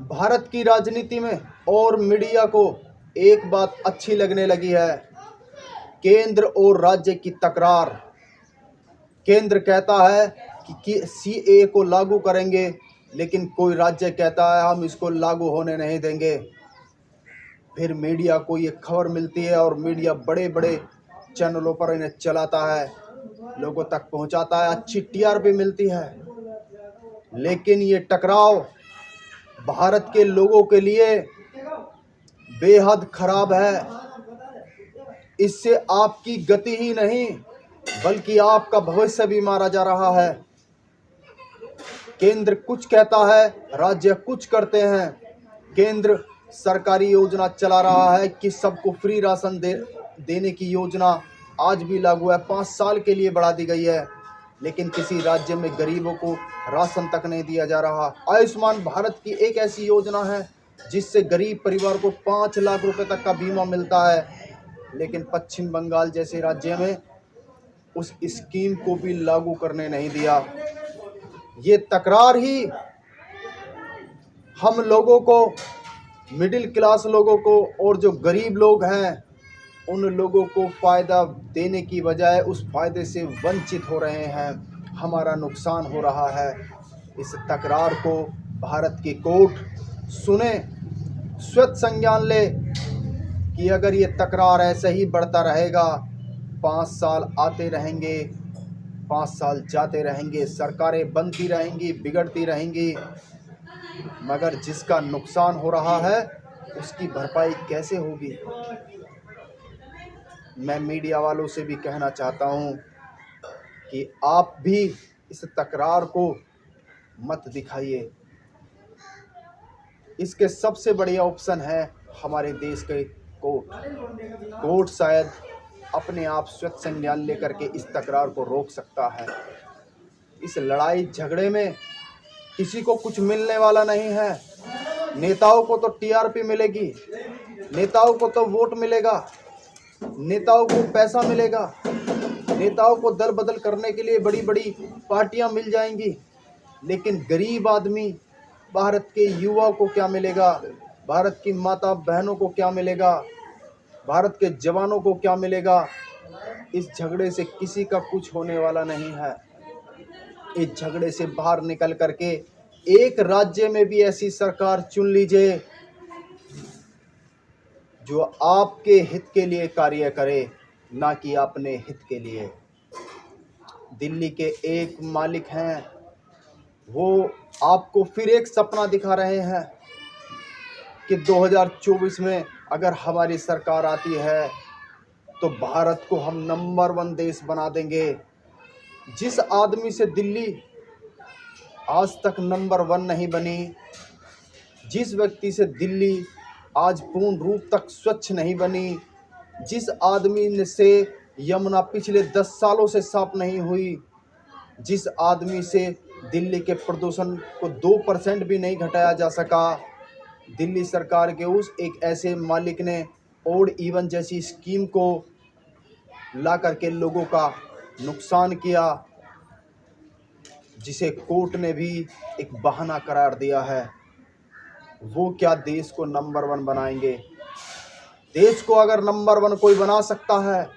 भारत की राजनीति में और मीडिया को एक बात अच्छी लगने लगी है, केंद्र और राज्य की तकरार। केंद्र कहता है कि सीएए को लागू करेंगे, लेकिन कोई राज्य कहता है हम इसको लागू होने नहीं देंगे। फिर मीडिया को ये खबर मिलती है और मीडिया बड़े बड़े चैनलों पर इन्हें चलाता है, लोगों तक पहुंचाता है, अच्छी टीआरपी मिलती है। लेकिन ये टकराव भारत के लोगों के लिए बेहद खराब है। इससे आपकी गति ही नहीं बल्कि आपका भविष्य भी मारा जा रहा है। केंद्र कुछ कहता है, राज्य कुछ करते हैं। केंद्र सरकारी योजना चला रहा है कि सबको फ्री राशन देने की योजना आज भी लागू है, 5 साल के लिए बढ़ा दी गई है, लेकिन किसी राज्य में गरीबों को राशन तक नहीं दिया जा रहा। आयुष्मान भारत की एक ऐसी योजना है जिससे गरीब परिवार को 5 लाख रुपए तक का बीमा मिलता है, लेकिन पश्चिम बंगाल जैसे राज्य में उस स्कीम को भी लागू करने नहीं दिया। ये तकरार ही हम लोगों को, मिडिल क्लास लोगों को और जो गरीब लोग हैं उन लोगों को फ़ायदा देने की बजाय उस फ़ायदे से वंचित हो रहे हैं। हमारा नुकसान हो रहा है। इस तकरार को भारत की कोर्ट सुने, स्वतः संज्ञान ले कि अगर ये तकरार ऐसे ही बढ़ता रहेगा, 5 साल आते रहेंगे, 5 साल जाते रहेंगे, सरकारें बनती रहेंगी, बिगड़ती रहेंगी, मगर जिसका नुकसान हो रहा है उसकी भरपाई कैसे होगी। मैं मीडिया वालों से भी कहना चाहता हूं कि आप भी इस तकरार को मत दिखाइए। इसके सबसे बढ़िया ऑप्शन है हमारे देश के कोर्ट शायद अपने आप स्वतः संज्ञान लेकर के इस तकरार को रोक सकता है। इस लड़ाई झगड़े में किसी को कुछ मिलने वाला नहीं है। नेताओं को तो टीआरपी मिलेगी, नेताओं को तो वोट मिलेगा, नेताओं को पैसा मिलेगा, नेताओं को दल बदल करने के लिए बड़ी बड़ी पार्टियां मिल जाएंगी, लेकिन गरीब आदमी, भारत के युवा को क्या मिलेगा, भारत की माता बहनों को क्या मिलेगा, भारत के जवानों को क्या मिलेगा। इस झगड़े से किसी का कुछ होने वाला नहीं है। इस झगड़े से बाहर निकल करके एक राज्य में भी ऐसी सरकार चुन लीजिए जो आपके हित के लिए कार्य करे, ना कि अपने हित के लिए। दिल्ली के एक मालिक हैं, वो आपको फिर एक सपना दिखा रहे हैं कि 2024 में अगर हमारी सरकार आती है तो भारत को हम नंबर 1 देश बना देंगे। जिस आदमी से दिल्ली आज तक नंबर 1 नहीं बनी, जिस व्यक्ति से दिल्ली आज पूर्ण रूप तक स्वच्छ नहीं बनी, जिस आदमी से यमुना पिछले 10 सालों से साफ नहीं हुई, जिस आदमी से दिल्ली के प्रदूषण को 2% भी नहीं घटाया जा सका, दिल्ली सरकार के उस एक ऐसे मालिक ने ओड इवन जैसी स्कीम को ला करके लोगों का नुकसान किया, जिसे कोर्ट ने भी एक बहाना करार दिया है। वो क्या देश को नंबर 1 बनाएंगे। देश को अगर नंबर 1 कोई बना सकता है,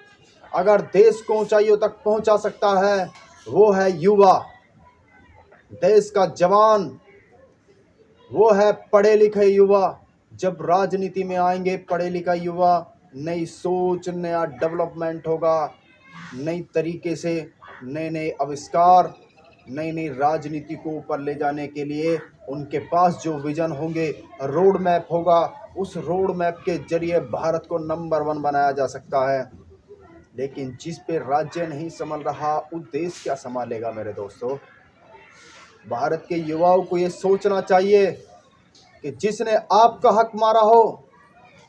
अगर देश को ऊंचाइयों तक पहुंचा सकता है, वो है युवा, देश का जवान, वो है पढ़े लिखे युवा। जब राजनीति में आएंगे पढ़े लिखा युवा, नई सोच, नया डेवलपमेंट होगा, नई तरीके से नए नए आविष्कार, नई नई राजनीति को ऊपर ले जाने के लिए उनके पास जो विजन होंगे, रोड मैप होगा, उस रोड मैप के जरिए भारत को नंबर 1 बनाया जा सकता है। लेकिन जिस पे राज्य नहीं संभल रहा, वो देश क्या संभालेगा। मेरे दोस्तों, भारत के युवाओं को ये सोचना चाहिए कि जिसने आपका हक मारा हो,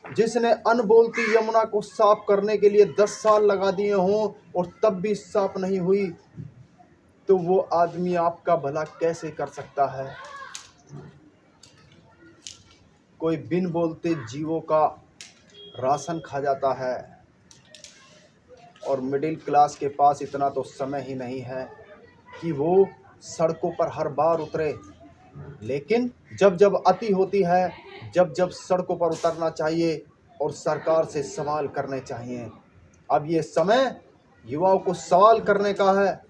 जिसने अनबोलती यमुना को साफ करने के लिए 10 साल लगा दिए हों और तब भी साफ नहीं हुई, तो वो आदमी आपका भला कैसे कर सकता है। कोई बिन बोलते जीवों का राशन खा जाता है और मिडिल क्लास के पास इतना तो समय ही नहीं है कि वो सड़कों पर हर बार उतरे, लेकिन जब जब अति होती है, जब जब सड़कों पर उतरना चाहिए और सरकार से सवाल करने चाहिए। अब ये समय युवाओं को सवाल करने का है।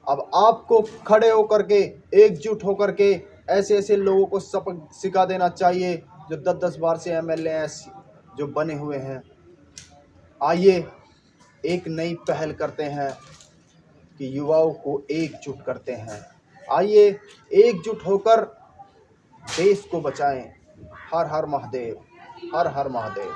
अब आपको खड़े होकर के, एकजुट होकर के ऐसे ऐसे लोगों को सबक सिखा देना चाहिए जो 10-10 बार से एमएलए जो बने हुए हैं। आइए एक नई पहल करते हैं कि युवाओं को एकजुट करते हैं। आइए एकजुट होकर देश को बचाएं। हर हर महादेव, हर हर महादेव।